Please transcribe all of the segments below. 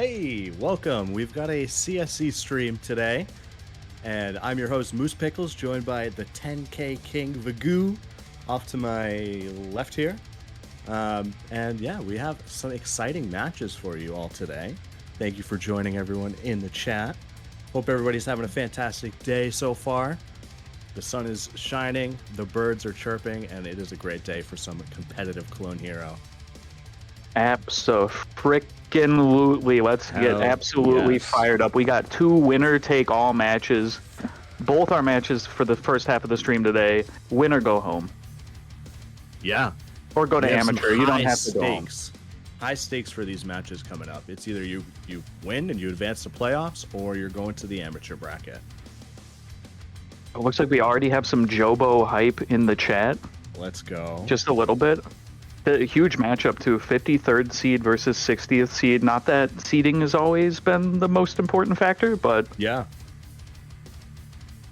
Hey, welcome. We've got a CSC stream today, and I'm your host, Moose Pickles, joined by the 10K King Vagoo off to my left here. And yeah, we have some exciting matches for you all today. Thank you for joining everyone in the chat. Hope everybody's having a fantastic day so far. The sun is shining, the birds are chirping, and it is a great day for some competitive Clone Hero. Abso-freaking-lutely. Let's get absolutely fired up. We got two winner-take-all matches. Both our matches for the first half of the stream today. Winner go home. Yeah. Or go to amateur. You don't have to go home. High stakes for these matches coming up. It's either you win and you advance to playoffs, or you're going to the amateur bracket. It looks like we already have some Jobo hype in the chat. Let's go. Just a little bit. A huge matchup too. 53rd seed versus 60th seed. Not that seeding has always been the most important factor, but yeah.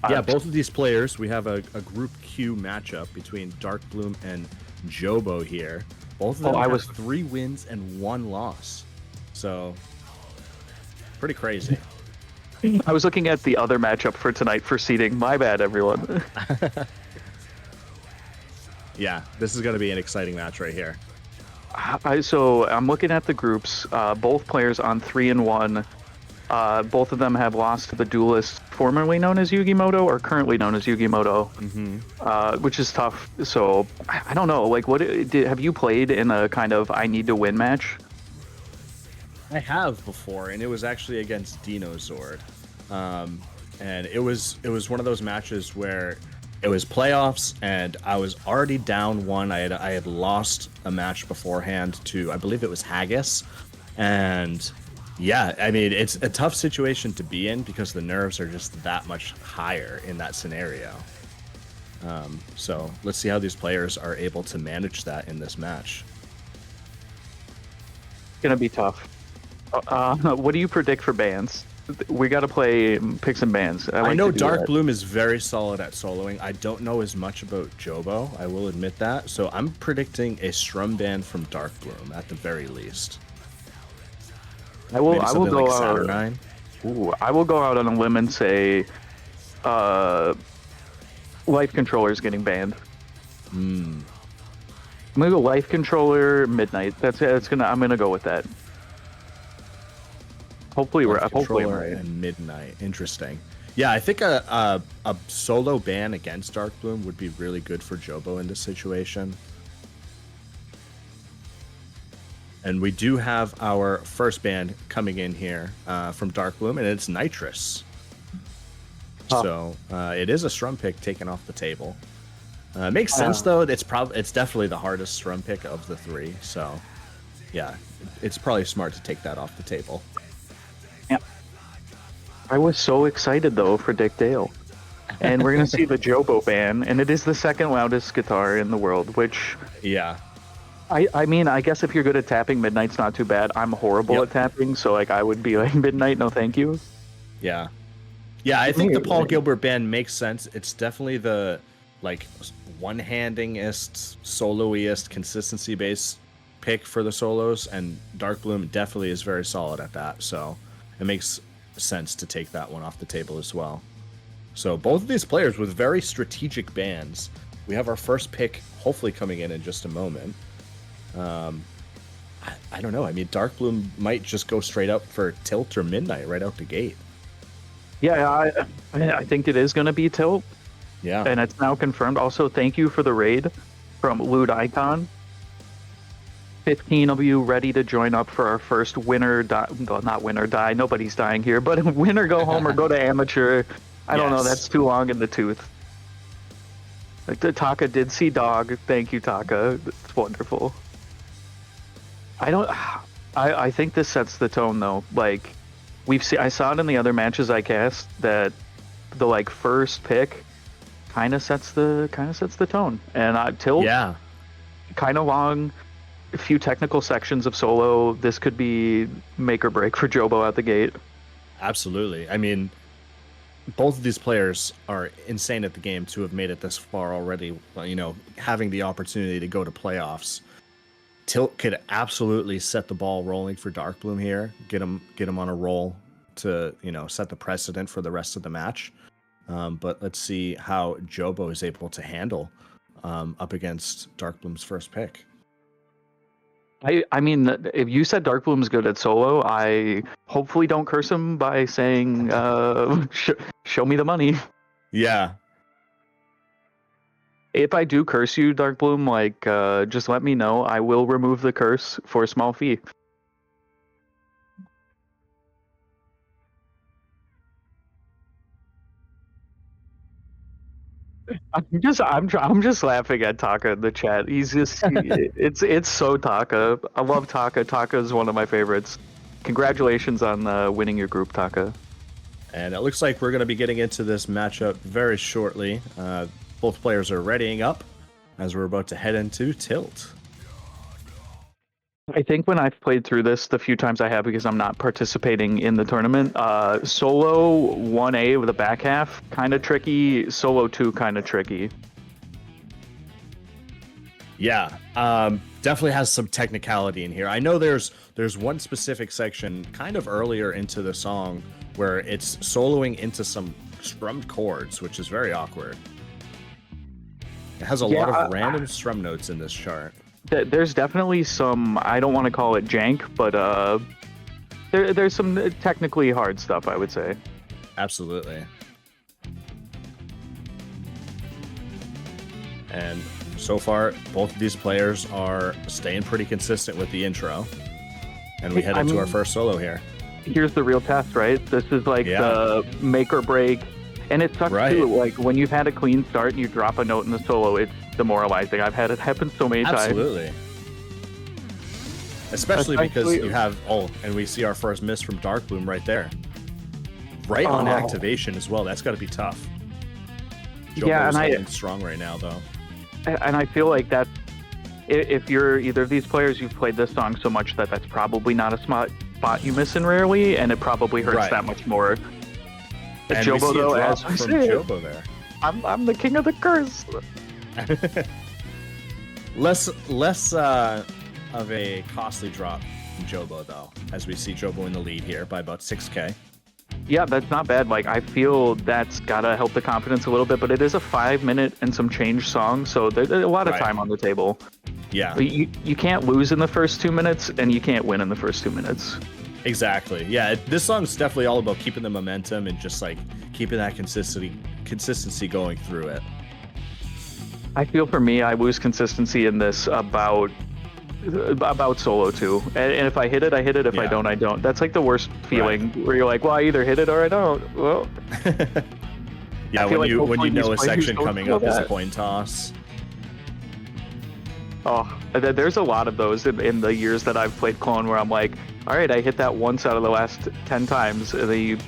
Both of these players, we have a Group Q matchup between Darkbloom and Jobo here. Both of them have 3 wins and 1 loss. So, pretty crazy. I was looking at the other matchup for tonight for seeding. My bad, everyone. Yeah, this is going to be an exciting match right here. So I'm looking at the groups. Both players on 3-1. Both of them have lost to the duelist formerly known as Yugimoto or currently known as Yugimoto, which is tough. So I don't know. Like, have you played in a kind of I need to win match? I have before, and it was actually against Dinozord. And it was one of those matches where it was playoffs, and I was already down 1. I had lost a match beforehand to, I believe it was Haggis. And yeah, I mean, it's a tough situation to be in because the nerves are just that much higher in that scenario. So let's see how these players are able to manage that in this match. It's gonna be tough. What do you predict for bans? We got to pick some bands. I know Darkbloom is very solid at soloing. I don't know as much about Jobo, I will admit that. So I'm predicting a strum ban from Darkbloom at the very least. I will go like out. Saturnine. Ooh, I will go out on a limb and say, life controller's getting banned. I'm gonna go life controller midnight. I'm gonna go with that. Hopefully we're right. And midnight. Interesting. Yeah, I think a solo ban against Darkbloom would be really good for Jobo in this situation. And we do have our first ban coming in here from Darkbloom, and it's Nitrous. So it is a strum pick taken off the table. Makes sense though. It's definitely the hardest strum pick of the 3. So yeah, it's probably smart to take that off the table. I was so excited though for Dick Dale, and we're gonna see the Jobo ban, and it is the second loudest guitar in the world. Which, yeah, I mean, I guess if you're good at tapping, Midnight's not too bad. I'm horrible at tapping, so like I would be like Midnight, no thank you. Yeah, I think the Paul Gilbert ban makes sense. It's definitely the like one-handingest, soloiest, consistency-based pick for the solos, and Darkbloom definitely is very solid at that. So it makes sense to take that one off the table as well. So both of these players with very strategic bans. We have our first pick hopefully coming in just a moment. I don't know. I mean, Darkbloom might just go straight up for Tilt or Midnight right out the gate. Yeah, I think it is going to be Tilt. Yeah. And it's now confirmed. Also, thank you for the raid from Lewd Icon. 15 of you ready to join up for our first winner die. Well, not winner die. Nobody's dying here, but winner go home or go to amateur. I don't know. That's too long in the tooth. Like the Taka did see dog. Thank you, Taka. It's wonderful. I think this sets the tone though. Like I saw it in the other matches I cast that the like first pick kind of sets the tone. And Tilt. Yeah. Kind of long. A few technical sections of solo. This could be make or break for Jobo out the gate. Absolutely. I mean, both of these players are insane at the game to have made it this far already. You know, having the opportunity to go to playoffs. Tilt could absolutely set the ball rolling for Darkbloom here. Get him on a roll to, set the precedent for the rest of the match. But let's see how Jobo is able to handle up against Darkbloom's first pick. I mean, if you said Darkbloom's good at solo, I hopefully don't curse him by saying, show me the money. Yeah. If I do curse you, Darkbloom, like, just let me know. I will remove the curse for a small fee. I'm just laughing at Taka in the chat. He's just it's so Taka. I love Taka. Taka is one of my favorites. Congratulations on winning your group, Taka. And it looks like we're going to be getting into this matchup very shortly. Both players are readying up as we're about to head into Tilt. I think when I've played through this, the few times I have, because I'm not participating in the tournament, solo 1A with a back half, kind of tricky. Solo 2, kind of tricky. Yeah, definitely has some technicality in here. I know there's one specific section kind of earlier into the song where it's soloing into some strummed chords, which is very awkward. It has a lot of random strum notes in this chart. There's definitely some, I don't want to call it jank, but there's some technically hard stuff, I would say. Absolutely. And so far, both of these players are staying pretty consistent with the intro. And we head into our first solo here. Here's the real test, right? This is like the make or break. And it sucks too, like when you've had a clean start and you drop a note in the solo, it's demoralizing. I've had it happen so many times. Absolutely. Especially because you have, and we see our first miss from Darkbloom right there. Right on activation as well. That's got to be tough. Jobo is holding strong right now, though. And I feel like that, if you're either of these players, you've played this song so much that that's probably not a spot you miss in rarely, and it probably hurts that much more. And Jobo, we see though, a drop as from Jobo there. I'm the king of the curse. less of a costly drop from Jobo, though, as we see Jobo in the lead here by about 6K. Yeah, that's not bad. Like, I feel that's gotta help the confidence a little bit, but it is a 5-minute and some change song, so there's a lot of time on the table. Yeah. But you can't lose in the first 2 minutes, and you can't win in the first 2 minutes. Exactly. Yeah, this song's definitely all about keeping the momentum and just like keeping that consistency going through it. I feel for me, I lose consistency in this about solo 2. And if I hit it, I hit it. If I don't, I don't. That's like the worst feeling where you're like, well, I either hit it or I don't. Well, yeah, when you know a section coming up is a coin toss. Oh, there's a lot of those in the years that I've played Clone where I'm like, all right, I hit that once out of the last 10 times. And then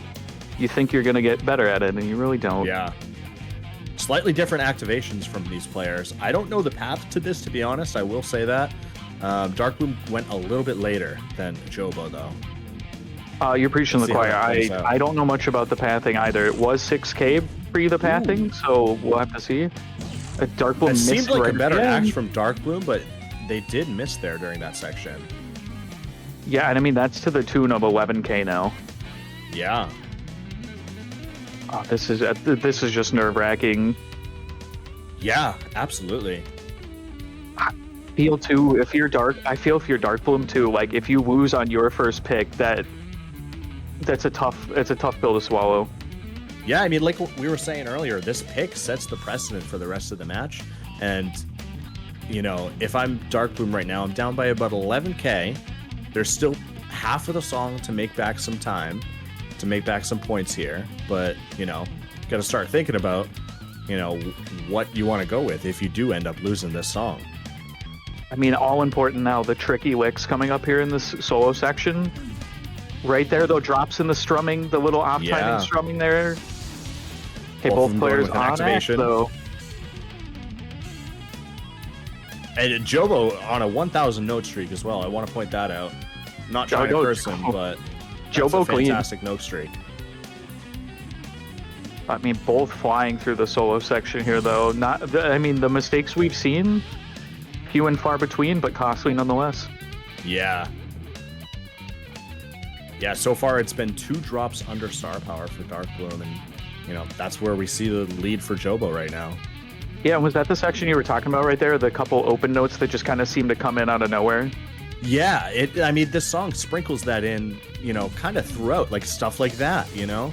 you think you're going to get better at it, and you really don't. Yeah. Slightly different activations from these players. I don't know the path to this, to be honest. I will say that. Darkbloom went a little bit later than Jobo, though. You're preaching to the choir. I don't know much about the pathing either. It was 6K pre the pathing, so we'll have to see. Darkbloom missed. It seemed like a better act from Darkbloom, but they did miss there during that section. Yeah, and I mean, that's to the tune of 11K now. Yeah. Oh, this is just nerve-wracking. Yeah, absolutely. I feel too, if you're Darkbloom too, like if you lose on your first pick, it's a tough pill to swallow. Yeah, I mean, like we were saying earlier, this pick sets the precedent for the rest of the match. And, if I'm Darkbloom right now, I'm down by about 11K. There's still half of the song to make back some time, to make back some points here. But, got to start thinking about, what you want to go with if you do end up losing this song. I mean, all important now, the tricky licks coming up here in this solo section. Right there, though, drops in the strumming, the little off-timing strumming there. Okay, both players on activation. Though. And Jobo on a 1,000 note streak as well. I want to point that out. Not trying to curse him, but Jobo a fantastic note streak. I mean, both flying through the solo section here, though. The mistakes we've seen few and far between, but costly nonetheless. Yeah. Yeah, so far it's been 2 drops under star power for Darkbloom, and that's where we see the lead for Jobo right now. Yeah, was that the section you were talking about right there? The couple open notes that just kind of seem to come in out of nowhere? Yeah, this song sprinkles that in, kind of throughout, like stuff like that, Yeah,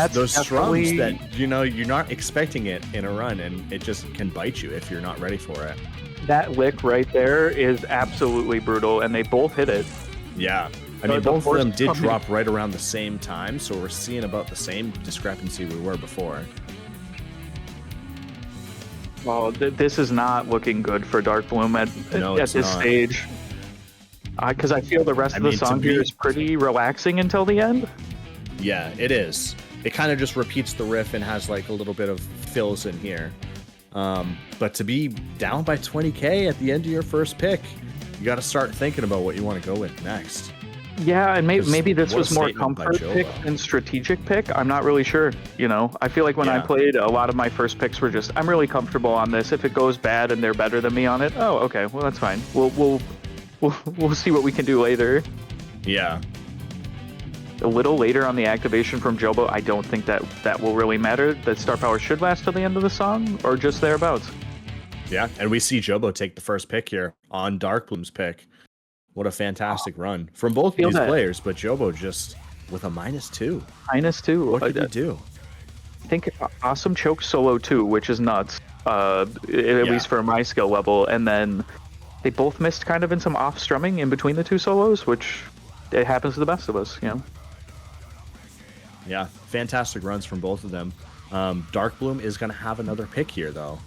those definitely... strums that, you're not expecting it in a run, and it just can bite you if you're not ready for it. That lick right there is absolutely brutal, and they both hit it. Yeah. Both of them did drop right around the same time, so we're seeing about the same discrepancy we were before. Well, this is not looking good for Darkbloom at this stage. Because I feel the rest of the song here is pretty relaxing until the end. Yeah, it is. It kind of just repeats the riff and has like a little bit of fills in here. But to be down by 20k at the end of your first pick, you got to start thinking about what you want to go with next. Yeah, and maybe this was more comfort pick than strategic pick. I'm not really sure. I feel like when I played, a lot of my first picks were just, I'm really comfortable on this. If it goes bad and they're better than me on it, oh, okay, well that's fine. We'll see what we can do later. Yeah. A little later on the activation from Jobo, I don't think that will really matter. That star power should last till the end of the song, or just thereabouts. Yeah, and we see Jobo take the first pick here on Darkbloom's pick. What a fantastic run from both of these players, but Jobo just with a -2. -2. What did he do? I think awesome choke solo 2, which is nuts, at least for my skill level. And then they both missed kind of in some off strumming in between the 2 solos, which it happens to the best of us, Yeah, fantastic runs from both of them. Darkbloom is going to have another pick here, though.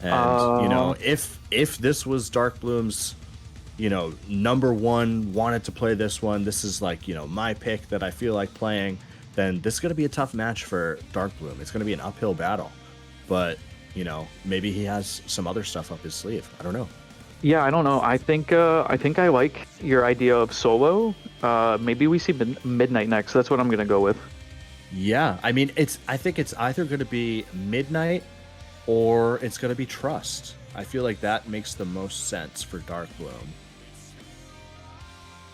And, if this was Darkbloom's, number 1, wanted to play this one, this is like, my pick that I feel like playing, then this is going to be a tough match for Darkbloom. It's going to be an uphill battle. But, maybe he has some other stuff up his sleeve. I don't know. Yeah, I don't know. I think I like your idea of solo. Maybe we see Midnight next. That's what I'm going to go with. Yeah, I think it's either going to be Midnight or it's going to be Trust. I feel like that makes the most sense for Darkbloom.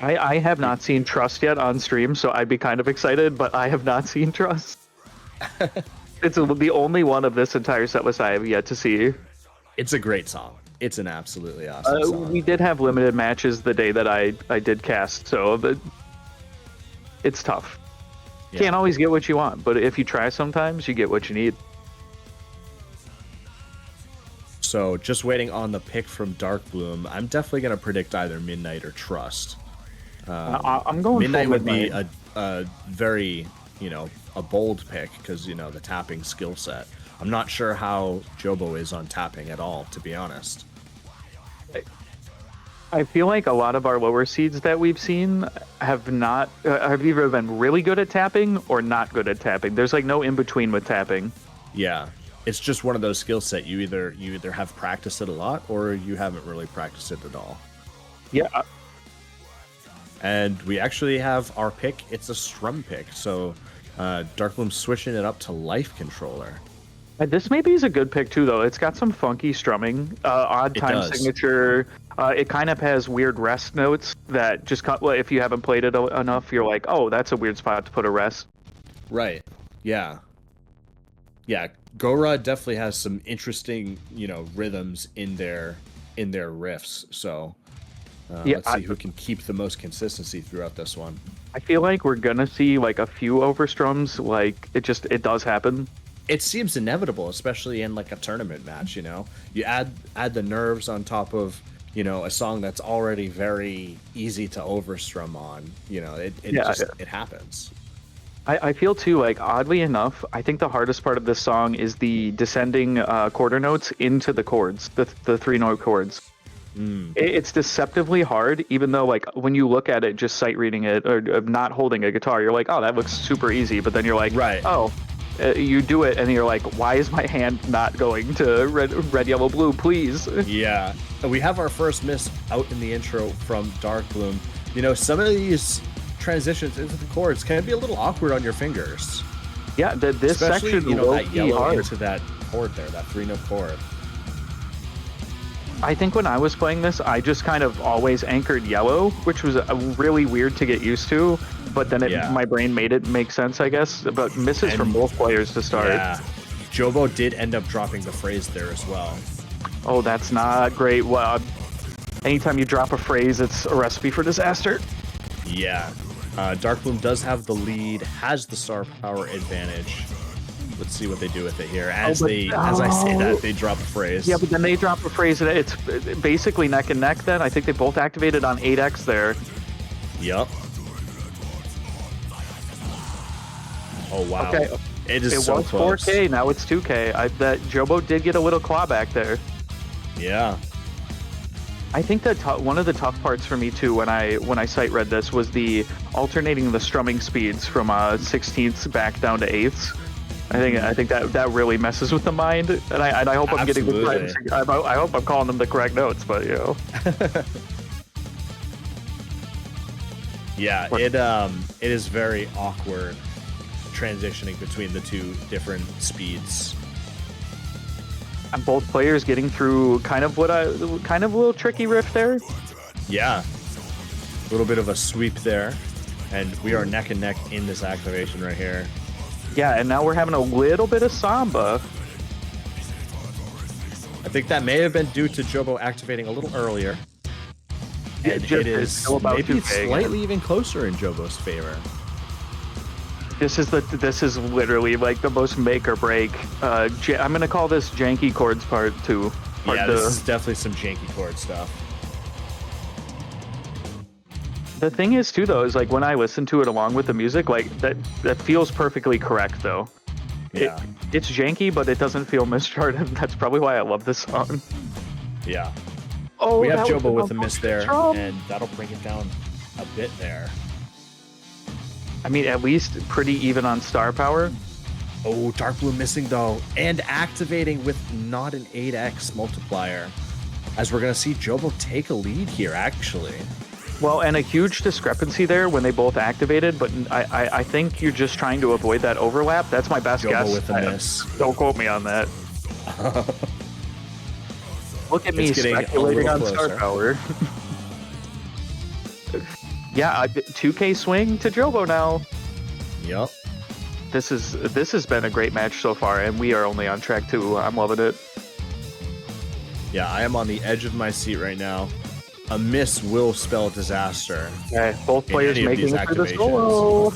I have not seen Trust yet on stream, so I'd be kind of excited, but I have not seen Trust. It's the only one of this entire set list I have yet to see. It's a great song. It's an absolutely awesome song. We did have limited matches the day that I did cast, so it's tough. Yeah. Can't always get what you want, but if you try sometimes, you get what you need. So just waiting on the pick from Darkbloom, I'm definitely going to predict either Midnight or Trust. I'm going Midnight would be a very, a bold pick because, the tapping skill set. I'm not sure how Jobo is on tapping at all, to be honest. I feel like a lot of our lower seeds that we've seen have either been really good at tapping or not good at tapping. There's like no in between with tapping. Yeah, it's just one of those skill set. You either have practiced it a lot or you haven't really practiced it at all. Yeah. And we actually have our pick. It's a strum pick. So Darkbloom's switching it up to Life Controller. This maybe is a good pick too, though. It's got some funky strumming, odd time signature. It kind of has weird rest notes that just if you haven't played it enough, you're like, oh, that's a weird spot to put a rest. Right. Yeah. Yeah. Gora definitely has some interesting, rhythms in their riffs. So let's see who can keep the most consistency throughout this one. I feel like we're gonna see like a few overstrums. Like it does happen. It seems inevitable, especially in like a tournament match. You add the nerves on top of a song that's already very easy to overstrum on. It happens. I feel too, like, oddly enough, I think the hardest part of this song is the descending quarter notes into the chords, the 3-note chords. It's deceptively hard, even though, like, when you look at it, just sight reading it or not holding a guitar, you're like, oh, that looks super easy. But then you're like, right. Oh, you do it, and you're like, why is my hand not going to red, yellow, blue, please? Yeah. We have our first miss out in the intro from Darkbloom. Some of these transitions into the chords can be a little awkward on your fingers. Yeah, this especially, section that yellow hard. into that chord there, that 3-note chord. I think when I was playing this, I just kind of always anchored yellow, which was really weird to get used to. But then my brain made it make sense, I guess. But misses from both players to start. Yeah. Jobo did end up dropping the phrase there as well. Oh, that's not great. Well, anytime you drop a phrase, it's a recipe for disaster. Yeah. Darkbloom does have the lead, has the star power advantage. Let's see what they do with it here. As I say that, they drop a phrase. Yeah, but then they drop a phrase, and it's basically neck and neck then. I think they both activated on 8x there. Yep. Oh, wow. Okay. It was close. 4K, now it's 2K. That Jobo did get a little claw back there. Yeah. I think that one of the tough parts for me too when I sight read this was the alternating the strumming speeds from 16ths back down to 8ths. I think that really messes with the mind, and I hope I'm getting the correct. I hope I'm calling them the correct notes, but you know. Yeah, it is very awkward transitioning between the two different speeds. And both players getting through kind of a little tricky riff there. Yeah, a little bit of a sweep there, and we are neck and neck in this activation right here. Yeah, and now we're having a little bit of samba. I think that may have been due to Jobo activating a little earlier. And it is maybe slightly even closer in Jobo's favor. This is literally like the most make or break. I'm gonna call this janky chords part 2. Yeah, this is definitely some janky chord stuff. The thing is too though is like when I listen to it along with the music, like that feels perfectly correct though. Yeah. It's janky, but it doesn't feel mischarted. That's probably why I love this song. Yeah. Oh, we have Jobo with a miss there, and that'll bring it down a bit there. I mean, at least pretty even on star power. Oh, Darkbloom missing though, and activating with not an 8x multiplier. As we're gonna see Jobo take a lead here, actually. Well, and a huge discrepancy there when they both activated, but I think you're just trying to avoid that overlap. That's my best guess. Jobo with a miss. Don't quote me on that. Look at me speculating on star power. Yeah, 2K swing to Jobo now. Yep. This has been a great match so far, and we are only on track 2. I'm loving it. Yeah, I am on the edge of my seat right now. A miss will spell disaster. Okay, both players making it for the solo.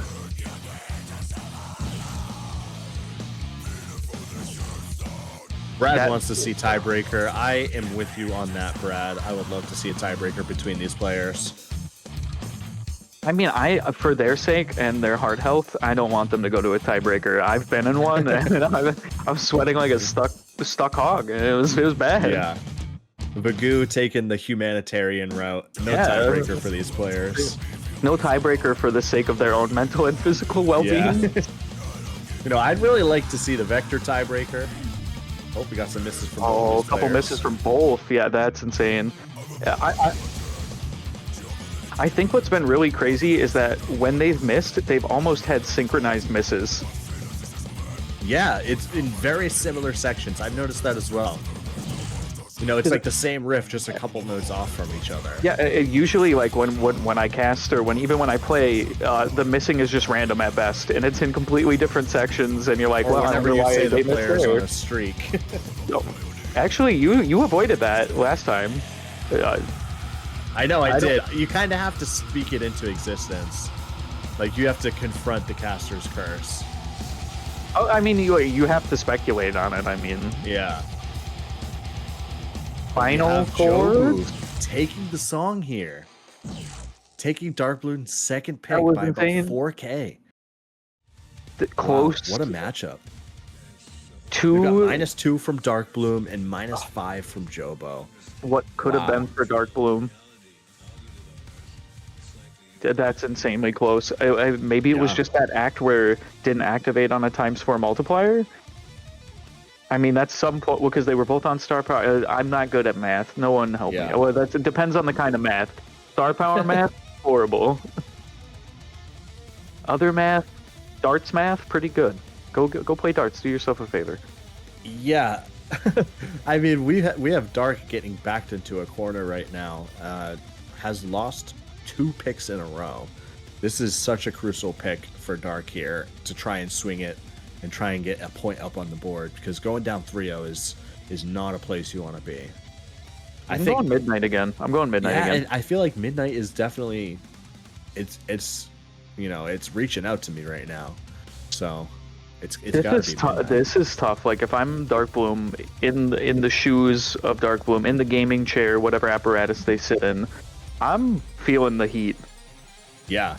Brad wants to see tiebreaker. I am with you on that, Brad. I would love to see a tiebreaker between these players. I mean, for their sake and their heart health, I don't want them to go to a tiebreaker. I've been in one, and I'm sweating like a stuck hog. It was bad. Yeah. Vagu taking the humanitarian route. No tiebreaker for these players. No tiebreaker for the sake of their own mental and physical well-being. Yeah. You know, I'd really like to see the Vector tiebreaker. Oh, we got some misses from both. A couple misses from both. Yeah, that's insane. Yeah, I think what's been really crazy is that when they've missed, they've almost had synchronized misses. Yeah, it's in very similar sections. I've noticed that as well. You know, it's like the same riff, just a couple notes off from each other. Yeah, usually like when I cast or even when I play, the missing is just random at best, and it's in completely different sections, and you're like, or well, whenever you say the player's on a streak. No. Actually, you avoided that last time. I know I did. You kind of have to speak it into existence. Like, you have to confront the caster's curse. Oh, I mean, you have to speculate on it. I mean, yeah. Final chords taking the song here, taking Darkbloom's second pick by insane. about 4K. Close. Wow, what a matchup. We We got -2 from Darkbloom and -5 from Jobo. What could have been for Darkbloom. That's insanely close. Maybe it was just that act where it didn't activate on a ×4 multiplier. I mean, that's some because they were both on star power. I'm not good at math. No one help me. Well, it depends on the kind of math. Star power math, horrible. Other math, darts math, pretty good. Go play darts. Do yourself a favor. Yeah, I mean, we have Dark getting backed into a corner right now. Has lost 2 picks in a row. This is such a crucial pick for Dark here to try and swing it and try and get a point up on the board, because going down 3-0 is not a place you want to be. I'm going Midnight again. I'm going Midnight again. And I feel like Midnight is definitely it's reaching out to me right now. So it's gotta be Midnight. This is tough. Like if I'm Darkbloom in the shoes of Darkbloom, in the gaming chair, whatever apparatus they sit in, I'm feeling the heat. Yeah.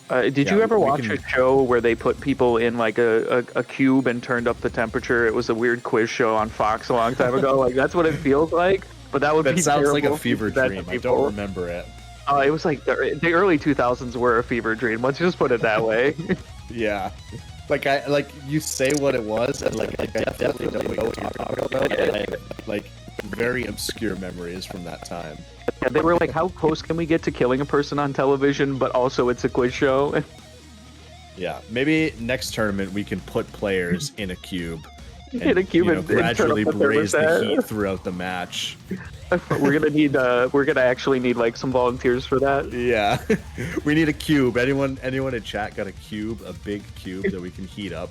Did you ever watch a show where they put people in like a cube and turned up the temperature? It was a weird quiz show on Fox a long time ago. Like that's what it feels like. But that sounds like a fever dream. I don't remember it. It was like the early 2000s were a fever dream. Let's just put it that way. Yeah. Like you say what it was, and like I definitely know what you're talking about. Like very obscure memories from that time. Yeah, they were like, how close can we get to killing a person on television, but also it's a quiz show? Yeah, maybe next tournament we can put players in a cube and, and gradually raise the heat throughout the match. We're gonna actually need like some volunteers for that. Yeah, we need a cube. Anyone in chat got a cube, a big cube that we can heat up?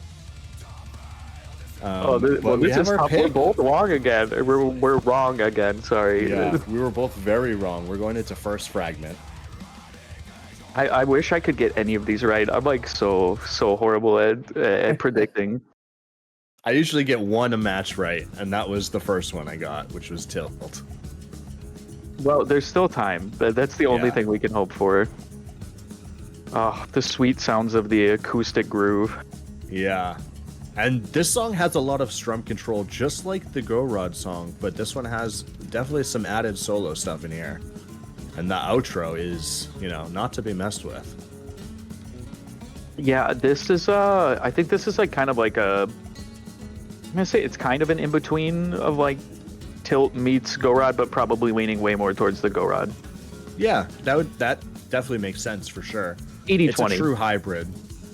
This is tough. We're both wrong again. We're wrong again. Sorry. Yeah, we were both very wrong. We're going into first fragment. I wish I could get any of these right. I'm like so horrible at predicting. I usually get one a match right, and that was the first one I got, which was Tilt. Well, there's still time. That's the only thing we can hope for. Oh, the sweet sounds of the acoustic groove. Yeah. And this song has a lot of strum control, just like the Go Rod song, but this one has definitely some added solo stuff in here. And the outro is, not to be messed with. Yeah, this is, I think this is like kind of like I'm gonna say it's kind of an in-between of like Tilt meets Go Rod, but probably leaning way more towards the Go Rod. Yeah, that definitely makes sense for sure. 80-20. It's a true hybrid,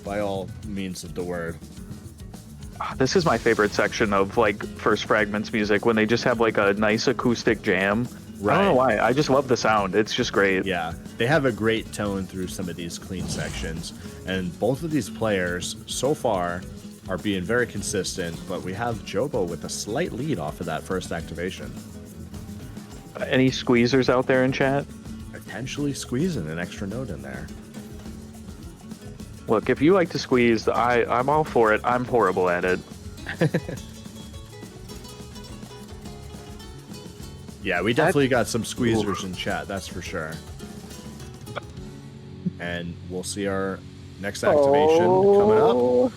by all means of the word. This is my favorite section of like First Fragments music, when they just have like a nice acoustic jam. Right. I don't know why. I just love the sound. It's just great. Yeah, they have a great tone through some of these clean sections, and both of these players so far are being very consistent, but we have Jobo with a slight lead off of that first activation. Any squeezers out there in chat? Potentially squeezing an extra note in there. Look, if you like to squeeze, I'm all for it. I'm horrible at it. Yeah, we definitely got some squeezers in chat, that's for sure. And we'll see our next activation coming up.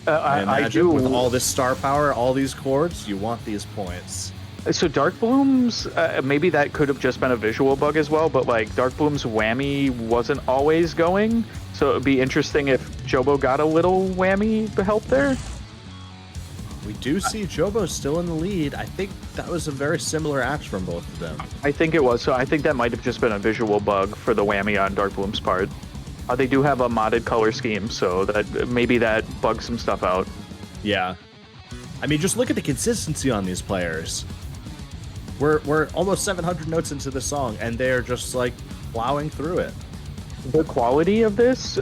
I imagine with all this star power, all these chords, you want these points. So Darkbloom's, maybe that could have just been a visual bug as well, but like Darkbloom's whammy wasn't always going. So it would be interesting if Jobo got a little whammy help there. We do see Jobo still in the lead. I think that was a very similar act from both of them. I think it was. So I think that might have just been a visual bug for the whammy on Darkbloom's part. They do have a modded color scheme, so that maybe that bugs some stuff out. Yeah. I mean, just look at the consistency on these players. We're almost 700 notes into the song, and they're just like plowing through it. The quality of this,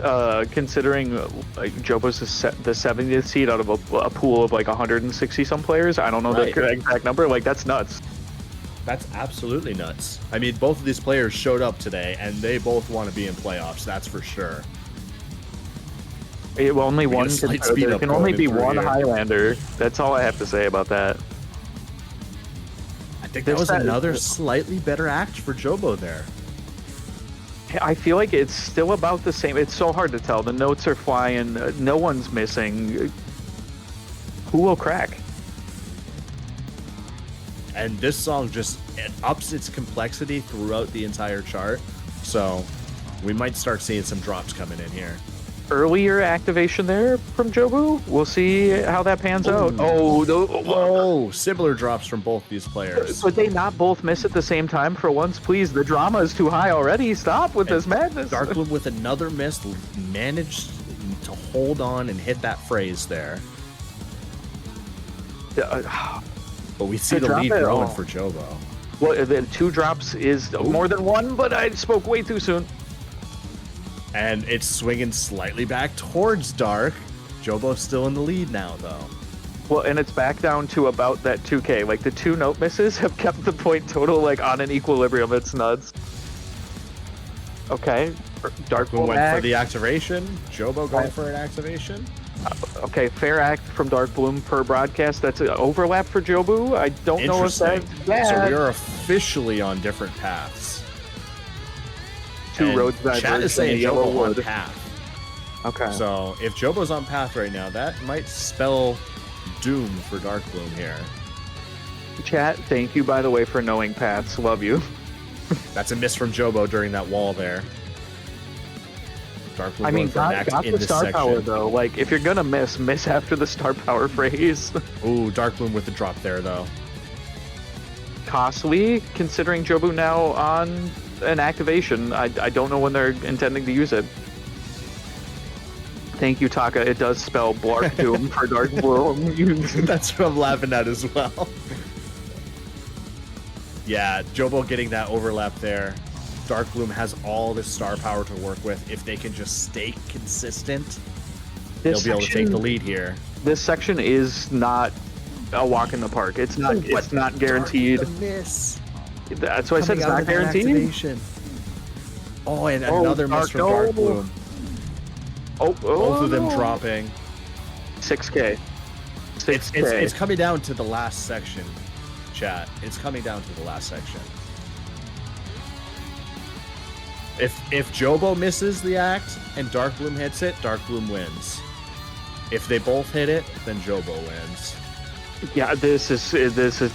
considering like Jobo's the 70th seed out of a pool of like 160 some players, I don't know the exact number. Like that's nuts. That's absolutely nuts. I mean, both of these players showed up today, and they both want to be in playoffs. That's for sure. There can only be one Highlander. That's all I have to say about that. I think that was another slightly better act for Jobo there. I feel like it's still about the same. It's so hard to tell. The notes are flying. No one's missing. Who will crack? And this song it ups its complexity throughout the entire chart. So we might start seeing some drops coming in here. Earlier activation there from Jobo. We'll see how that pans out. Similar drops from both these players. Could they not both miss at the same time for once, please? The drama is too high already. Stop with this madness. Darkbloom with another miss managed to hold on and hit that phrase there. But we see To the drop lead it, growing oh. for Jobo. Well, then 2 drops is more than 1, but I spoke way too soon. And it's swinging slightly back towards Dark. Jobo's still in the lead now, though. Well, and it's back down to about that 2K. Like, the 2 note misses have kept the point total, like, on an equilibrium. It's nuts. Okay. Darkbloom went for the activation. Jobo going for an activation. Okay, fair act from Darkbloom per broadcast. That's an overlap for Jobo. I don't know if that's bad. So we are officially on different paths. 2 roads diverging. Chat is saying yellow Jobo on wood. path. Okay. So if Jobo's on path right now, that might spell doom for Darkbloom here. Chat, thank you, by the way, for knowing paths. Love you. That's a miss from Jobo during that wall there. Darkbloom I mean, going for an act got in the this star section. power, though. Like, if you're gonna miss after the star power phrase. Ooh, Darkbloom with the drop there, though. Costly, considering Jobo now on an activation. I don't know when they're intending to use it. Thank you, Taka. It does spell Blark Doom for Darkbloom. That's what I'm laughing at as well. Yeah, Jobo getting that overlap there. Darkbloom has all this star power to work with. If they can just stay consistent, they'll be able to take the lead here. This section is not a walk in the park. It's not. It's not guaranteed. Miss. That's why I said it's not guaranteed. Oh, and another miss from Darkbloom. Oh, Both of them dropping. 6K. 6K. It's coming down to the last section, chat. It's coming down to the last section. If Jobo misses the act and Darkbloom hits it, Darkbloom wins. If they both hit it, then Jobo wins. Yeah, this is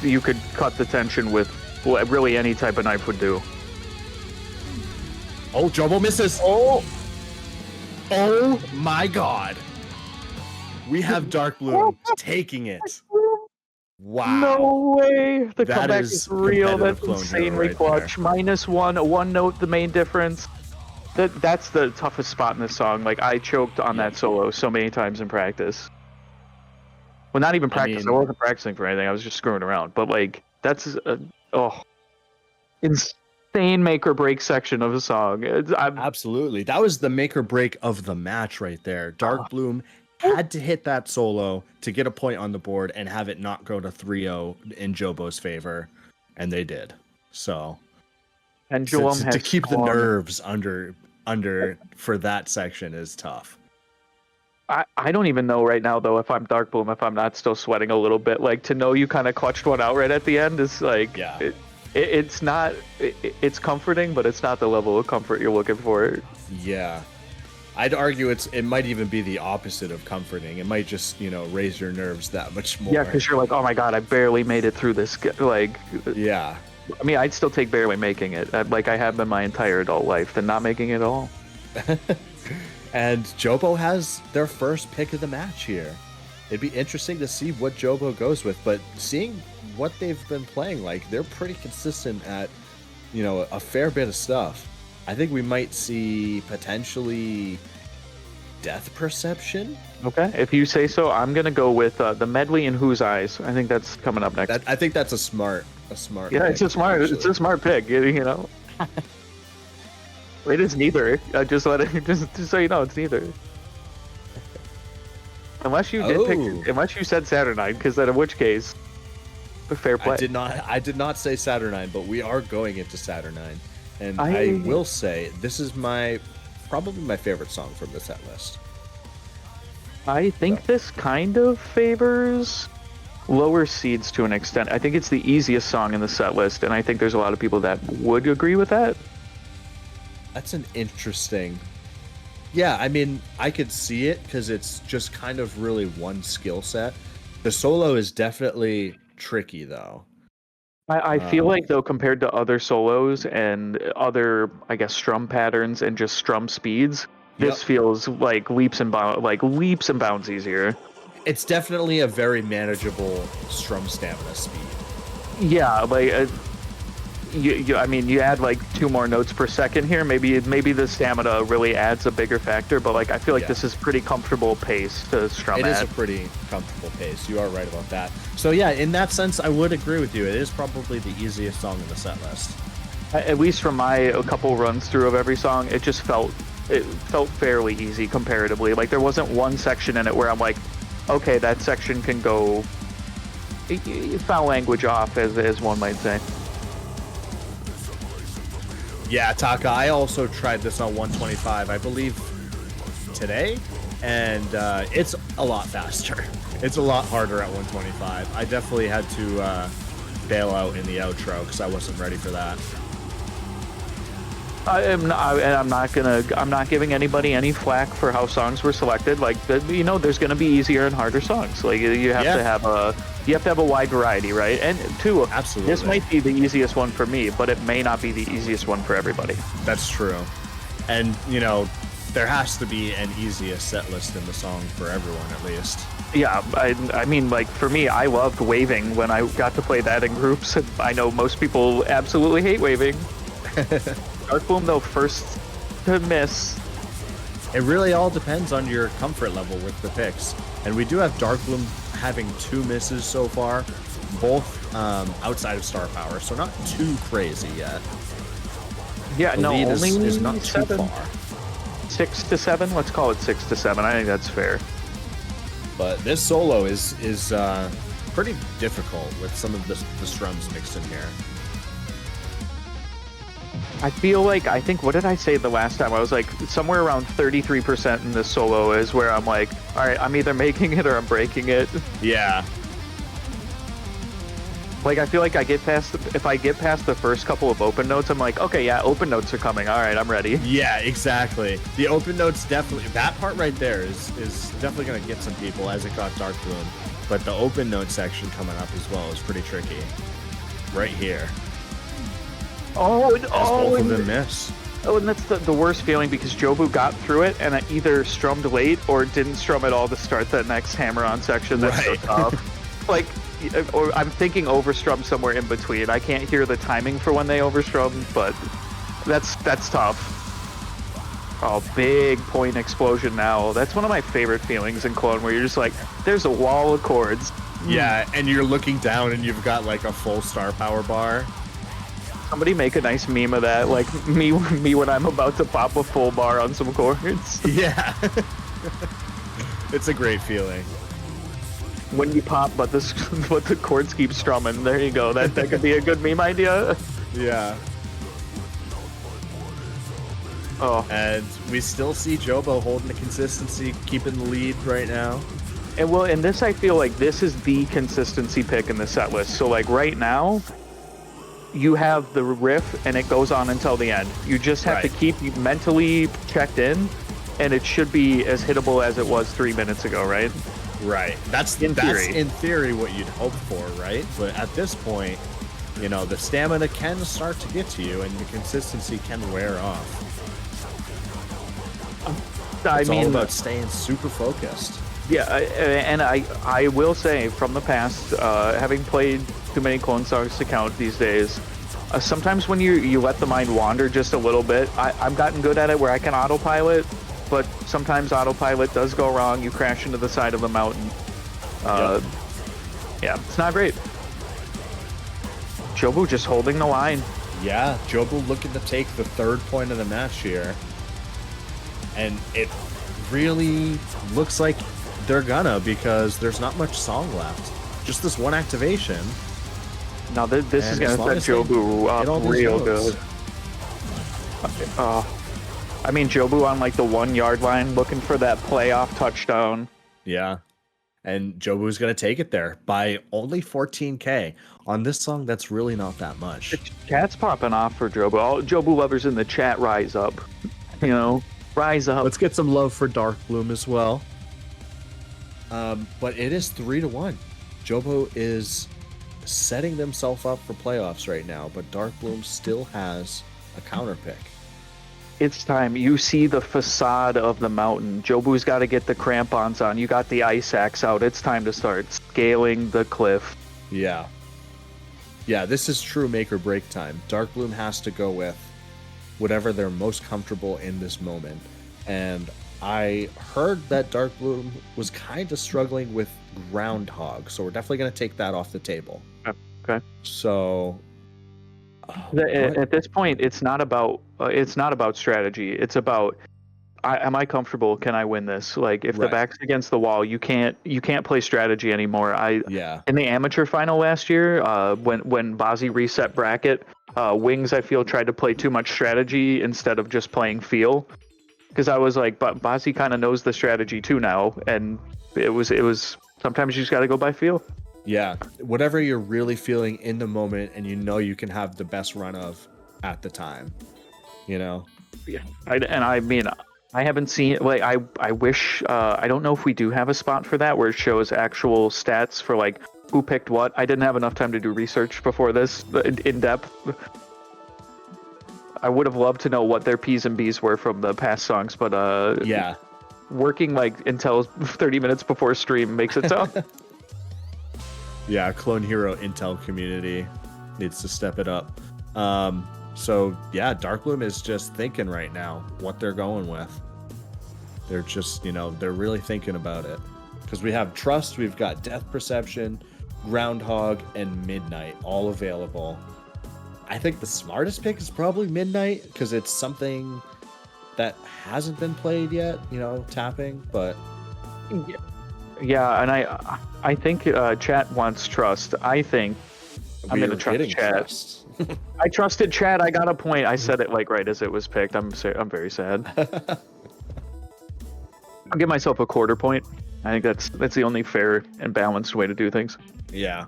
you could cut the tension with really any type of knife would do. Oh, Jobo misses. Oh my God. We have Darkbloom taking it. Wow. No way. The That comeback is is real. That's competitive clone insanely right clutch. there. -1, one note, the main difference. That's the toughest spot in this song. Like, I choked on that solo so many times in practice. Well, not even practice. I wasn't practicing for anything. I was just screwing around. But, like, that's insane make or break section of a song. Absolutely. That was the make or break of the match right there. Darkbloom had to hit that solo to get a point on the board and have it not go to 3-0 in Jobo's favor. And they did. So Pendulum to keep the nerves under for that section is tough. I don't even know right now, though, if I'm Darkbloom, if I'm not still sweating a little bit. Like, to know you kind of clutched one out right at the end is like, yeah. It's not, it's comforting, but it's not the level of comfort you're looking for. Yeah. I'd argue it might even be the opposite of comforting. It might just, raise your nerves that much more. Yeah, because you're like, oh my God, I barely made it through this. Like, yeah. I mean, I'd still take barely making it, like I have been my entire adult life, than not making it at all. And Jobo has their first pick of the match here. It'd be interesting to see what Jobo goes with, but seeing what they've been playing, like, they're pretty consistent at, a fair bit of stuff. I think we might see potentially Death Perception. Okay, if you say so, I'm gonna go with the medley in Whose Eyes. I think that's coming up next. I think that's a smart. Yeah, pick, it's a smart. actually. It's a smart pick. It is neither. Just so you know, it's neither. Unless you did pick, unless you said Saturnine, because then in which case, fair play. I did not say Saturnine, but we are going into Saturnine, and I will say this is probably my favorite song from the set list. I think this kind of favors lower seeds to an extent. I think it's the easiest song in the set list, and I think there's a lot of people that would agree with that. That's an interesting. Yeah, I mean, I could see it because it's just kind of really one skill set. The solo is definitely tricky, though. I feel like, though, compared to other solos and other, I guess, strum patterns and just strum speeds, this feels like leaps and bounds easier. It's definitely a very manageable strum stamina speed. Yeah, like I mean, you add like 2 more notes per second here. Maybe the stamina really adds a bigger factor, but like I feel like this is pretty comfortable pace to strum at. It is a pretty comfortable pace. You are right about that. So yeah, in that sense, I would agree with you. It is probably the easiest song in the set list. At least from my a couple runs through of every song, it felt fairly easy comparatively. Like there wasn't one section in it where I'm like, okay, that section can go foul language off, as one might say. Yeah, Taka, I also tried this on 125, I believe, today, and it's a lot faster. It's a lot harder at 125. I definitely had to bail out in the outro because I wasn't ready for that. I'm not giving anybody any flack for how songs were selected. Like, there's gonna be easier and harder songs. Like, you have to have a wide variety, right? And two, absolutely, this might be the easiest one for me, but it may not be the easiest one for everybody. That's true. And there has to be an easiest set list in the song for everyone, at least. Yeah, I mean, like, for me, I loved Waving when I got to play that in groups. I know most people absolutely hate Waving. Darkbloom, though, first to miss. It really all depends on your comfort level with the picks. And we do have Darkbloom having 2 misses so far, both outside of star power, so not too crazy yet. Yeah, the lead only is not 7. too far. 6 to 7? Let's call it 6 to 7. I think that's fair. But this solo is pretty difficult with some of the strums mixed in here. I feel like, I think, what did I say the last time? I was like, somewhere around 33% in this solo is where I'm like, all right, I'm either making it or I'm breaking it. Yeah. Like, I feel like if I get past the first couple of open notes, I'm like, okay, yeah, open notes are coming. All right, I'm ready. Yeah, exactly. The open notes definitely, that part right there is definitely going to get some people as it got Darkbloom. But the open note section coming up as well is pretty tricky. Right here. Both of them miss. Oh, and that's the worst feeling because Jobo got through it and it either strummed late or didn't strum at all to start that next hammer-on section. That's so tough. Like, or I'm thinking overstrum somewhere in between. I can't hear the timing for when they overstrum, but that's tough. Oh, big point explosion now. That's one of my favorite feelings in Clone, where you're just like, there's a wall of chords. Yeah, and you're looking down and you've got like a full star power bar. Somebody make a nice meme of that, like me when I'm about to pop a full bar on some chords. Yeah. It's a great feeling. When you pop, but the chords keep strumming. There you go. That could be a good meme idea. Yeah. Oh. And we still see Jobo holding the consistency, keeping the lead right now. And this, I feel like this is the consistency pick in the set list. So like right now, you have the riff and it goes on until the end. You just have to keep mentally checked in, and it should be as hittable as it was 3 minutes ago, right? Right. That's in theory what you'd hope for, right? But at this point, the stamina can start to get to you and the consistency can wear off. It's all about staying super focused. Yeah, and I will say from the past, having played too many clone songs to count these days, sometimes when you let the mind wander just a little bit, I've gotten good at it where I can autopilot, but sometimes autopilot does go wrong. You crash into the side of the mountain. Yeah, it's not great. Jobo just holding the line. Yeah, Jobo looking to take the 3rd point of the match here. And it really looks like they're gonna, because there's not much song left. Just this one activation. Now this is gonna set Jobo up real good. I mean, Jobo on like the 1 yard line looking for that playoff touchdown. Yeah. And Jobo's gonna take it there by only 14K. On this song, that's really not that much. The chat's popping off for Jobo. All Jobo lovers in the chat, rise up. Rise up. Let's get some love for Darkbloom as well. But it is 3-1. Jobo is setting themselves up for playoffs right now, but Darkbloom still has a counter pick. It's time. You see the facade of the mountain. Jobo's got to get the crampons on. You got the ice axe out. It's time to start scaling the cliff. Yeah. Yeah, this is true make or break time. Darkbloom has to go with whatever they're most comfortable in this moment. And I heard that Darkbloom was kind of struggling with Groundhog, so we're definitely going to take that off the table. Okay. So At this point, it's not about strategy. It's about am I comfortable? Can I win this? Like if the Right. back's against the wall, you can't play strategy anymore. Yeah. In the amateur final last year, when Bozzy reset bracket, Wings I feel tried to play too much strategy instead of just playing feel. Because I was like, but Bozzy kind of knows the strategy too now, and it was sometimes you just got to go by feel. Yeah, whatever you're really feeling in the moment, and you know you can have the best run of at the time. You know. Yeah, I mean, I haven't seen like I wish I don't know if we do have a spot for that where it shows actual stats for like who picked what. I didn't have enough time to do research before this in depth. I would have loved to know what their P's and B's were from the past songs, but yeah, working like until 30 minutes before stream makes it tough. Yeah, Clone Hero Intel community needs to step it up. So yeah, Darkbloom is just thinking right now what they're going with. They're just, they're really thinking about it. Because we have Trust, we've got Death Perception, Groundhog, and Midnight all available. I think the smartest pick is probably Midnight, because it's something that hasn't been played yet, tapping, but... Yeah, and I think chat wants Trust. I think I'm going to trust chat. Trust. I trusted chat. I got a point. I said it like right as it was picked. I'm very sad. I'll give myself a quarter point. I think that's the only fair and balanced way to do things. Yeah.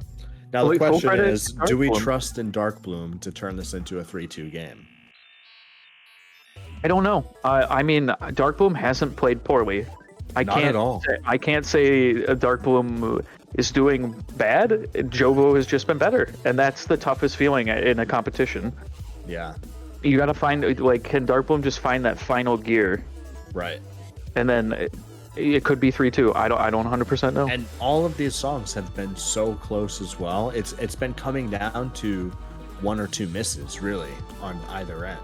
Now the question is, do we trust in Darkbloom to turn this into a 3-2 game? I don't know. I mean, Darkbloom hasn't played poorly. Not at all. I can't say Darkbloom is doing bad. Jobo has just been better, and that's the toughest feeling in a competition. Yeah. You got to find can Darkbloom just find that final gear? Right. And then it could be 3-2. I don't 100% know. And all of these songs have been so close as well. It's been coming down to one or two misses really on either end.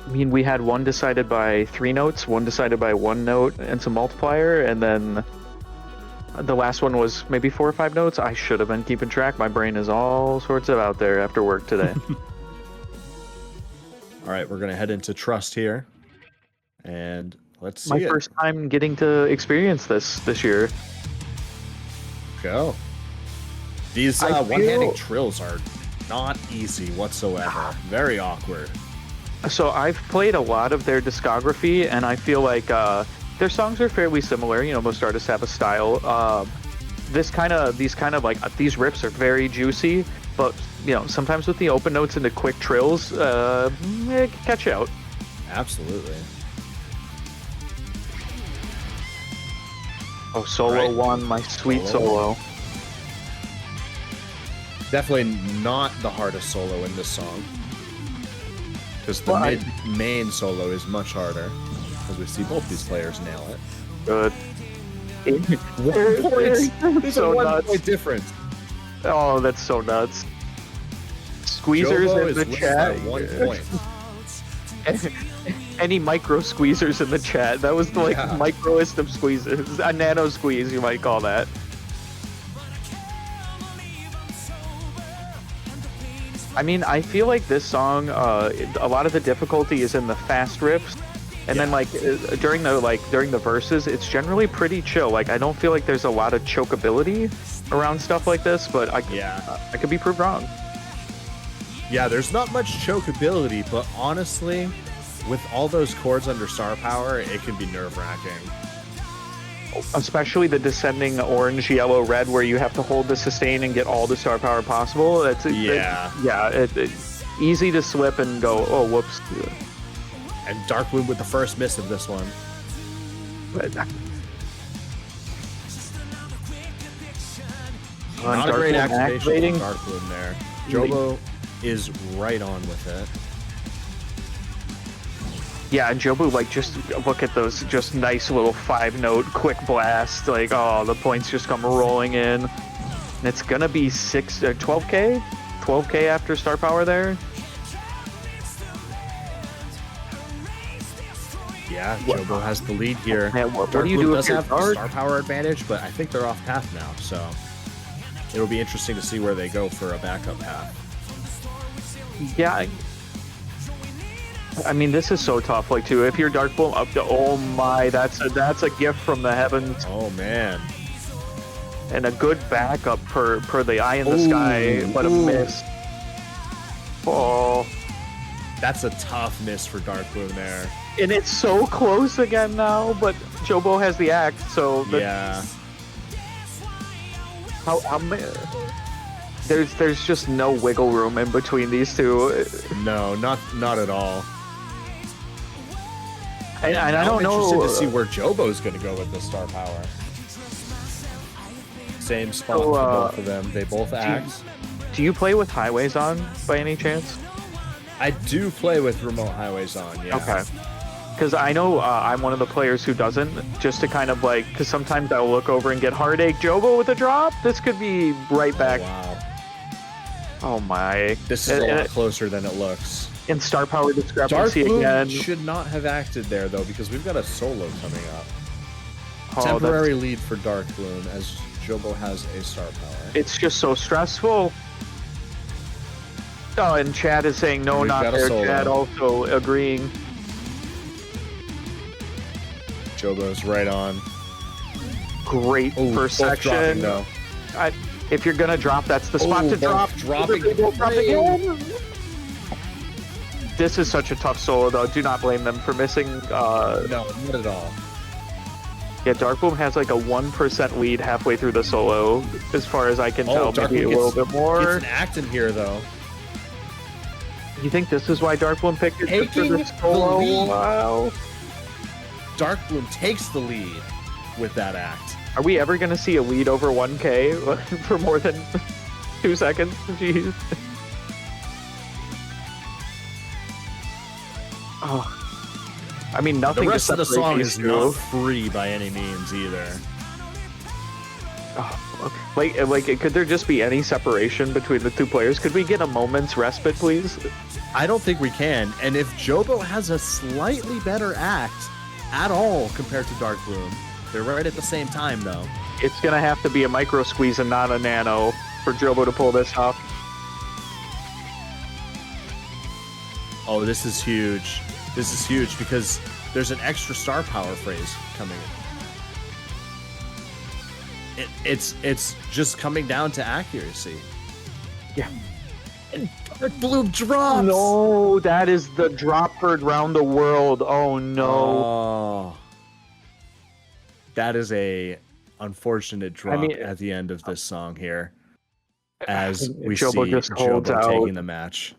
I mean, we had one decided by 3 notes, one decided by 1 note and some multiplier, and then the last one was maybe 4 or 5 notes. I should have been keeping track. My brain is all sorts of out there after work today. All right, we're going to head into Trust here. And let's see My first time getting to experience this year. Go. These one-handing trills are not easy whatsoever. Very awkward. So I've played a lot of their discography, and I feel like their songs are fairly similar. Most artists have a style. These riffs are very juicy, but sometimes with the open notes and the quick trills, it can catch you out. Absolutely. Oh, solo one, my sweet solo. Definitely not the hardest solo in this song. Because the main solo is much harder. As we see both these players nail it. Good. 1 point. There's so a 1 nuts. point difference. Oh, that's so nuts. Squeezers Jobo in the is chat. 1 point. Any micro squeezers in the chat? That was the microest of squeezes. A nano squeeze, you might call that. I mean, I feel like this song, a lot of the difficulty is in the fast riffs, and then during the verses, it's generally pretty chill. Like I don't feel like there's a lot of chokeability around stuff like this, but I could be proved wrong. Yeah, there's not much chokeability, but honestly, with all those chords under star power, it can be nerve-wracking. Especially the descending orange, yellow, red, where you have to hold the sustain and get all the star power possible. It's easy to slip and go, oh, whoops. And Darkbloom with the first miss of this one. Not a great activation from Darkbloom there. Jobo is right on with it. Yeah, and Jobo, just look at those just nice little 5-note quick blast. The points just come rolling in. And it's gonna be 12K? 12k after star power there. Yeah, Jobo has the lead here. Man, what do you do does if you're have Dark? star power advantage, but I think they're off path now, so it'll be interesting to see where they go for a backup path. Yeah. I mean, this is so tough. Like, too, if you're Darkbloom up to, oh my, that's a gift from the heavens, Oh man. and a good backup per the eye in the sky, but a miss. Oh, That's a tough miss for Darkbloom there. and it's so close again now. But Jobo has the act, so Yeah. how there's just no wiggle room in between these two. No, not at all. And I I'm don't know. interested to see where Jobo's going to go with the star power. Same spot So, for both of them. They both act. Do you play with highways on by any chance? I do play with remote highways on. Yeah. Okay. Because I know I'm one of the players who doesn't, just to kind of like, because sometimes I'll look over and get heartache. Jobo with a drop? This could be right back. Wow. Oh my. This is a lot closer than it looks. In star power discrepancy again. Darkbloom should not have acted there though, because we've got a solo coming up. Oh, Temporary lead for Darkbloom as Jobo has a star power. It's just so stressful. Oh, and Chad is saying no, We've not got a there. solo. Chad also agreeing. Jobo's right on. Great Ooh, first both dropping, section. though. If you're gonna drop, that's the spot Ooh, to drop. both dropping. They both drop again. This is such a tough solo, though. Do not blame them for missing. No, not at all. Yeah, Darkbloom has like a 1% lead halfway through the solo, as far as I can tell. Maybe a little bit more. It's an act in here, though. You think this is why Darkbloom picked it for Taking this solo? the lead. Wow. Darkbloom takes the lead with that act. Are we ever going to see a lead over 1k for more than 2 seconds? Jeez. Oh. I mean, nothing. The rest to of the separate song these is two. not free by any means either. Oh, like, could there just be any separation between the two players? Could we get a moment's respite, please? I don't think we can. And if Jobo has a slightly better act at all compared to Darkbloom, they're right at the same time, though. It's gonna have to be a micro squeeze and not a nano for Jobo to pull this off. Oh, this is huge. This is huge because there's an extra star power phrase coming in. It's just coming down to accuracy. Yeah. And Darkbloom drops. No, that is the drop heard round the world. Oh no. Oh. That is a unfortunate drop at the end of this song here. As we Jobo see just holds Jobo out. taking the match.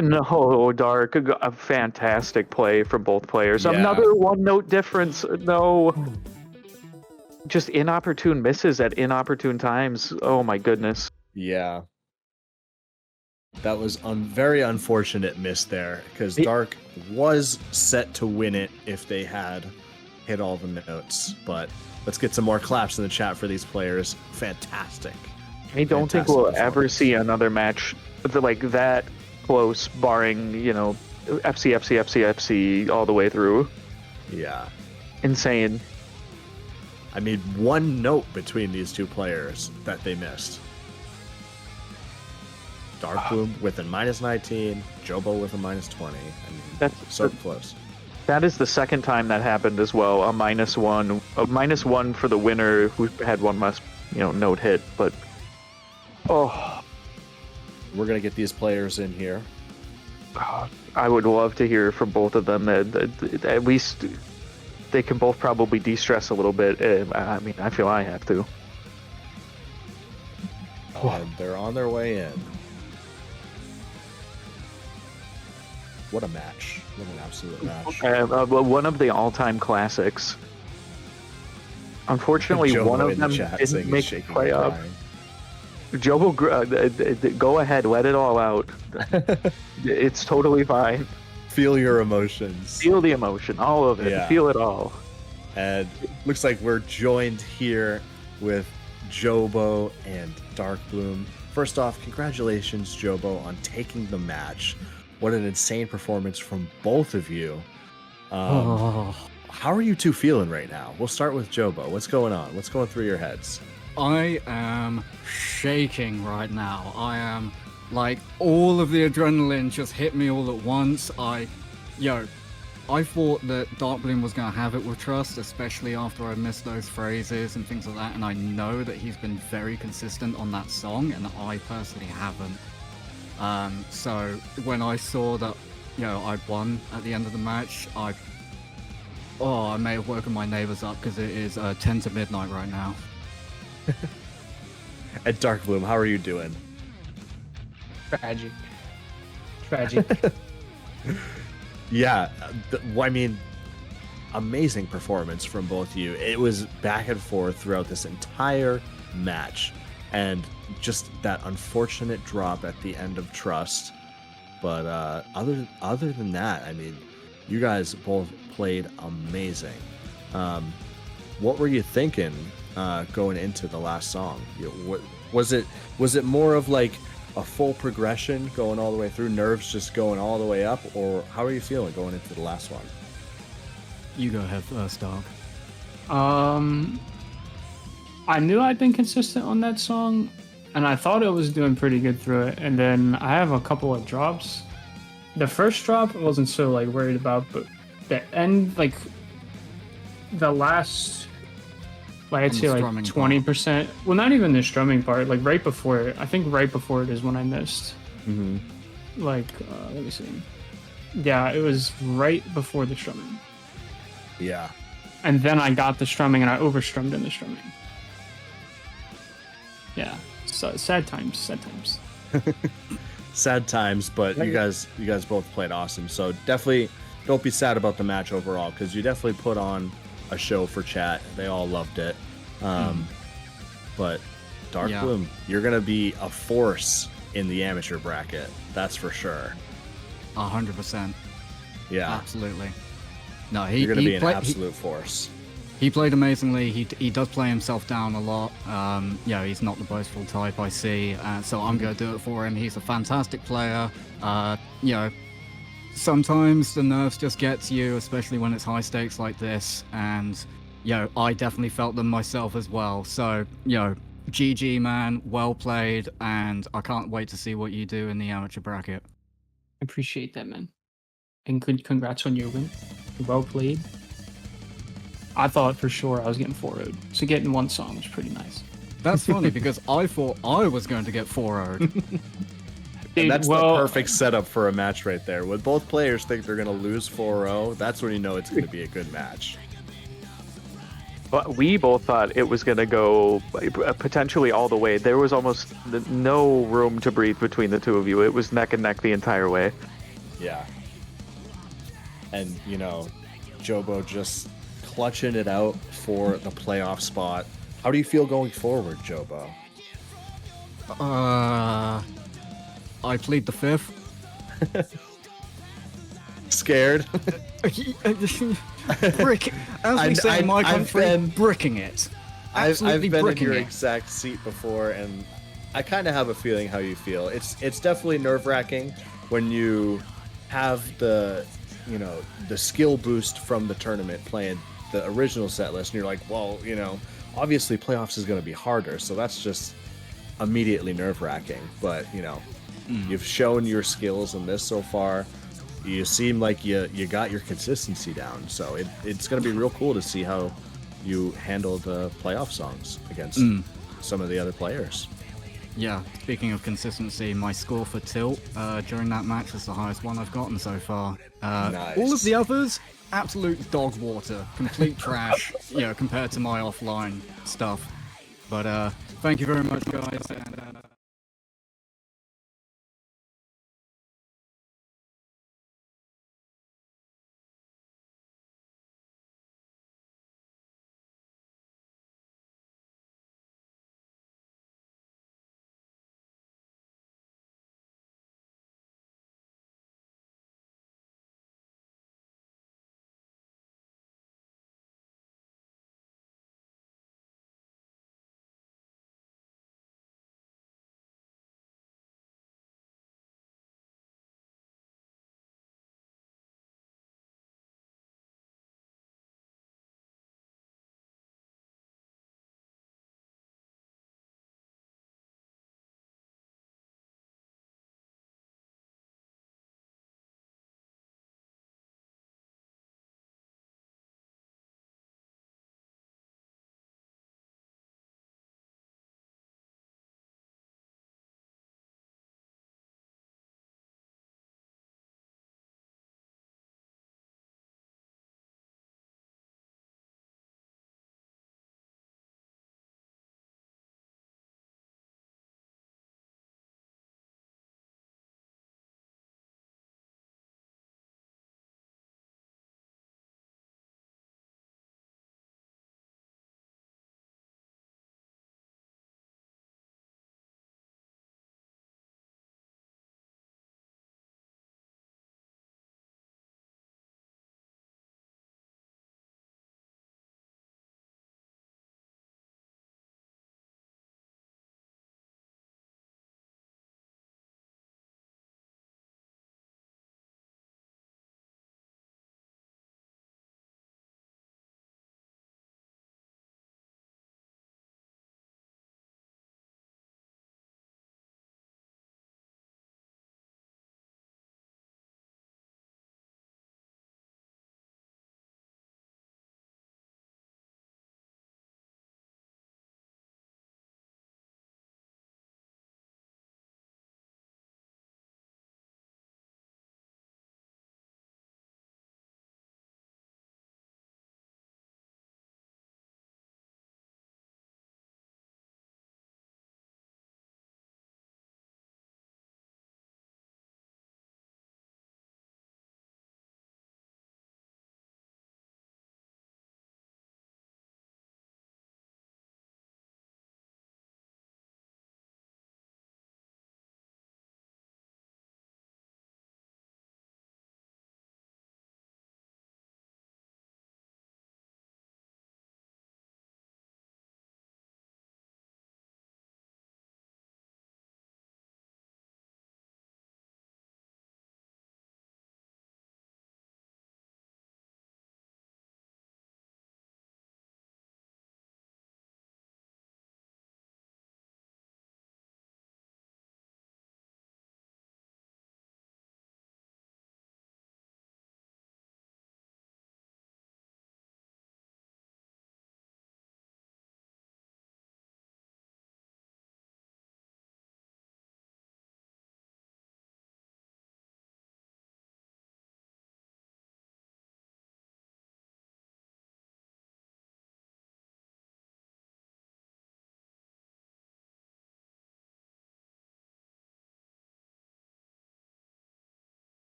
No, Dark. A fantastic play from both players. Yeah. Another one-note difference. No. Just inopportune misses at inopportune times. Oh my goodness. Yeah. That was very unfortunate miss there because Dark was set to win it if they had hit all the notes. But let's get some more claps in the chat for these players. Fantastic. I don't think we'll ever see another match like that close, barring, FC all the way through. Yeah. Insane. I mean, one note between these two players that they missed. Darkbloom with a -19, Jobo with a -20. I mean, That's so close. That is the second time that happened as well. A -1 for the winner who had one less, note hit. But We're gonna get these players in here. I would love to hear from both of them. That at least they can both probably de-stress a little bit. I mean, I feel I have to. And they're on their way in. What a match. What an absolute match. One of the all-time classics. Unfortunately, Jobo one of in the them chat didn't saying make he's the shaking play and up. crying. Jobo, go ahead, let it all out. It's totally fine. Feel your emotions. Feel the emotion, all of it. Yeah. Feel it all. And looks like we're joined here with Jobo and Darkbloom. First off, congratulations, Jobo, on taking the match. What an insane performance from both of you. How are you two feeling right now? We'll start with Jobo. What's going on? What's going through your heads? I am shaking right now. I am like, all of the adrenaline just hit me all at once. I thought that Darkbloom was going to have it with Trust, especially after I missed those phrases and things like that, and I know that he's been very consistent on that song, and I personally haven't. So when I saw that, I'd won at the end of the match, I may have woken my neighbors up, because it is 10 to midnight right now. At Darkbloom, how are you doing? Tragic. Yeah, amazing performance from both of you. It was back and forth throughout this entire match, and just that unfortunate drop at the end of Trust. But other than that, I mean, you guys both played amazing. What were you thinking going into the last song? Was it more of like a full progression going all the way through, nerves just going all the way up, or how are you feeling going into the last one? You go ahead first, Dark. I knew I'd been consistent on that song, and I thought it was doing pretty good through it. And then I have a couple of drops. The first drop I wasn't so like worried about, but the end, like the last, like I'd say like 20%. Well, not even the strumming part. Like right before it, I think right before it is when I missed. Mm-hmm. Like, let me see. Yeah, it was right before the strumming. Yeah. And then I got the strumming, and I overstrummed in the strumming. Yeah. So sad times. Sad times, but you guys both played awesome. So definitely don't be sad about the match overall, because you definitely put on a show for chat. They all loved it. But Darkbloom, you're gonna be a force in the amateur bracket. That's for sure. 100%. Yeah, absolutely. No, you're gonna be an absolute force. He played amazingly. He does play himself down a lot. He's not the boastful type, I see. So I'm gonna do it for him. He's a fantastic player. Sometimes the nerves just get to you, especially when it's high stakes like this. And I definitely felt them myself as well. So GG, man, well played, and I can't wait to see what you do in the amateur bracket. I appreciate that, man. And congrats on your win. Well played. I thought for sure I was getting 4-0'd, so getting one song was pretty nice. That's funny, because I thought I was going to get 4-0'd. And that's the perfect setup for a match right there. When both players think they're going to lose 4-0, that's when you know it's going to be a good match. But we both thought it was going to go potentially all the way. There was almost no room to breathe between the two of you. It was neck and neck the entire way. Yeah. And, Jobo just clutching it out for the playoff spot. How do you feel going forward, Jobo? I plead the fifth. Scared? Brick. As we say in my country, bricking it. Absolutely I've been bricking in your it. exact seat before, and I kind of have a feeling how you feel. It's definitely nerve-wracking when you have the skill boost from the tournament playing the original set list, and you're like, well, obviously playoffs is going to be harder, so that's just immediately nerve-wracking. But you've shown your skills in this so far. You seem like you got your consistency down, so it's going to be real cool to see how you handle the playoff songs against some of the other players. Yeah, speaking of consistency, my score for Tilt during that match was the highest one I've gotten so far. Nice. All of the others, absolute dog water, complete trash, compared to my offline stuff. But thank you very much, guys, and